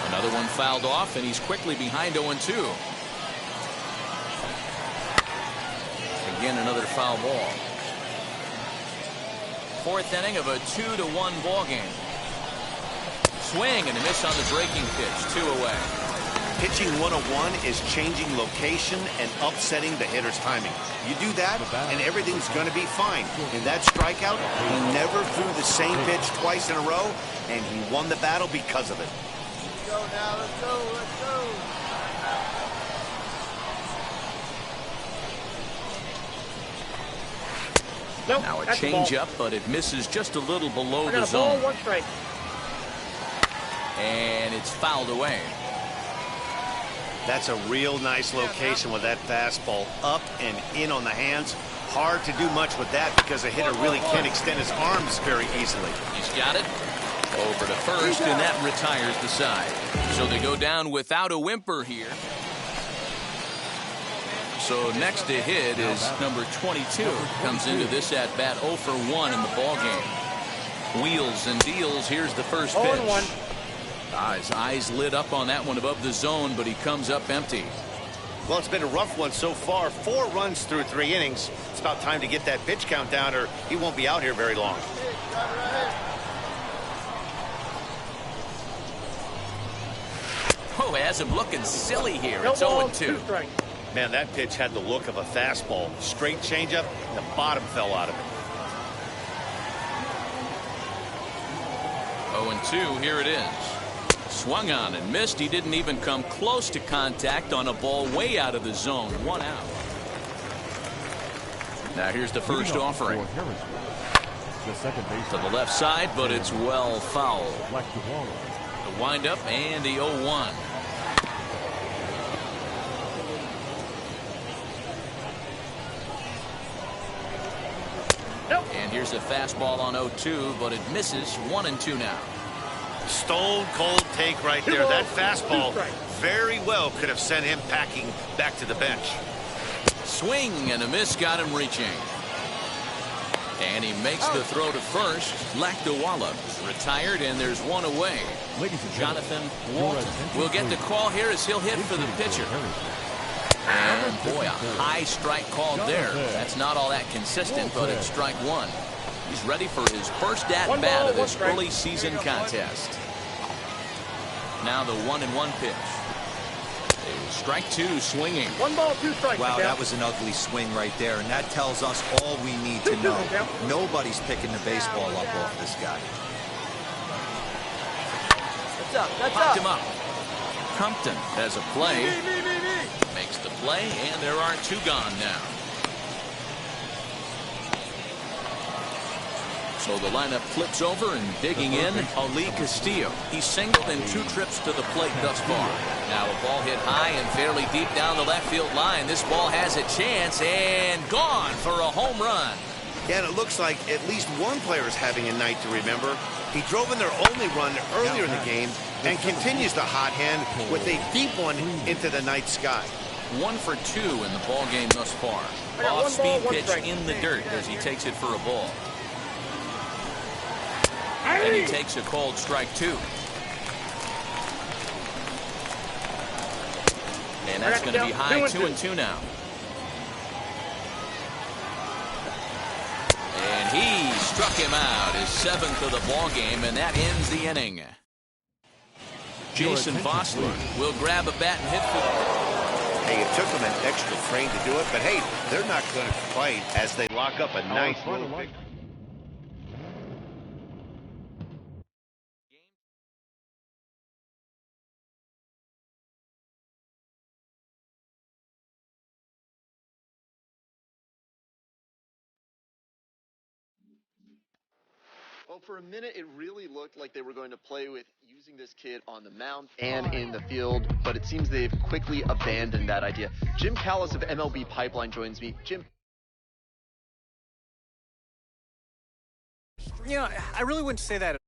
Another one fouled off, and he's quickly behind 0-2. Again, another foul ball. 4th inning of a 2-1 ball game. Swing and a miss on the breaking pitch. 2 away. Pitching 101 is changing location and upsetting the hitter's timing. You do that, and everything's going to be fine. In that strikeout, he never threw the same pitch twice in a row, and he won the battle because of it. Let's go now. Let's go. Let's go. Nope, now a changeup, but it misses just a little below the zone. 1 strike. And it's fouled away. That's a real nice location with that fastball up and in on the hands. Hard to do much with that because a hitter really can't extend his arms very easily. He's got it. Over to first, and that retires the side. So they go down without a whimper here. So next to hit is number 22. Comes into this at bat 0 for 1 in the ball game. Wheels and deals. Here's the first pitch. His eyes lit up on that one above the zone, but he comes up empty. Well, it's been a rough one so far. 4 runs through 3 innings. It's about time to get that pitch count down, or he won't be out here very long. Oh, it has him looking silly here. It's 0-2. Man, that pitch had the look of a fastball. Straight changeup, and the bottom fell out of it. 0-2, here it is. Swung on and missed. He didn't even come close to contact on a ball way out of the zone. 1 out. Now here's the first offering. To the left side, but it's well fouled. The windup and the 0-1. And here's a fastball on 0-2, but it misses. 1-2 now. Stone cold take right there. That fastball very well could have sent him packing back to the bench. Swing and a miss got him reaching. And he makes the throw to first. Lakdawala retired, and there's one away. Jonathan Walton will get the call here as he'll hit for the pitcher. And boy, a high strike called there. That's not all that consistent, but it's strike one. He's ready for his first at-bat of this early season contest. Now the 1-1 pitch. Strike two, swinging. 1 ball, 2 strikes. Wow, that was an ugly swing right there, and that tells us all we need to know. Nobody's picking the baseball up off this guy. Popped him up. Compton has a play. Makes the play, and there are 2 gone now. So the lineup flips over, and digging in, Ali Castillo. He's singled in 2 trips to the plate thus far. Now a ball hit high and fairly deep down the left field line. This ball has a chance, and gone for a home run. Yeah, and it looks like at least one player is having a night to remember. He drove in their only run earlier in the game and continues the hot hand with a deep one into the night sky. 1 for 2 in the ball game thus far. Off-speed pitch in the dirt as he takes it for a ball. And he takes a called strike 2. And that's going to be high, 2-2 now. And he struck him out, his 7th of the ball game, and that ends the inning. Jason Vosler will grab a bat and hit for the... Hey, it took them an extra frame to do it, but hey, they're not going to fight as they lock up a nice little victory. Well, for a minute, it really looked like they were going to play with using this kid on the mound and in the field, but it seems they've quickly abandoned that idea. Jim Callis of MLB Pipeline joins me. Jim. You know, I really wouldn't say that.